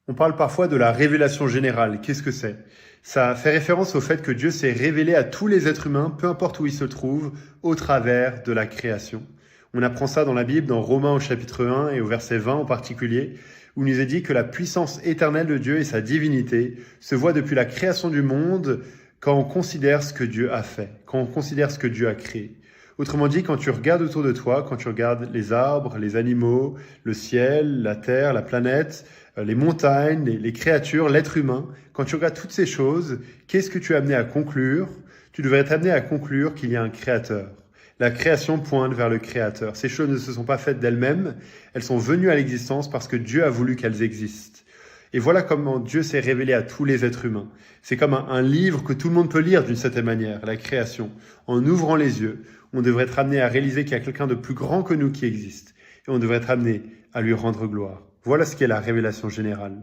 On parle parfois de la révélation générale. Qu'est-ce que c'est? Ça fait référence au fait que Dieu s'est révélé à tous les êtres humains, peu importe où ils se trouvent, au travers de la création. On apprend ça dans la Bible, dans Romains au chapitre 1 et au verset 20 en particulier, où il nous est dit que la puissance éternelle de Dieu et sa divinité se voient depuis la création du monde quand on considère ce que Dieu a fait, quand on considère ce que Dieu a créé. Autrement dit, quand tu regardes autour de toi, quand tu regardes les arbres, les animaux, le ciel, la terre, la planète, les montagnes, les créatures, l'être humain, quand tu regardes toutes ces choses, qu'est-ce que tu es amené à conclure? Tu devrais être amené à conclure qu'il y a un créateur. La création pointe vers le créateur. Ces choses ne se sont pas faites d'elles-mêmes, elles sont venues à l'existence parce que Dieu a voulu qu'elles existent. Et voilà comment Dieu s'est révélé à tous les êtres humains. C'est comme un livre que tout le monde peut lire d'une certaine manière, la création. En ouvrant les yeux, on devrait être amené à réaliser qu'il y a quelqu'un de plus grand que nous qui existe. Et on devrait être amené à lui rendre gloire. Voilà ce qu'est la révélation générale.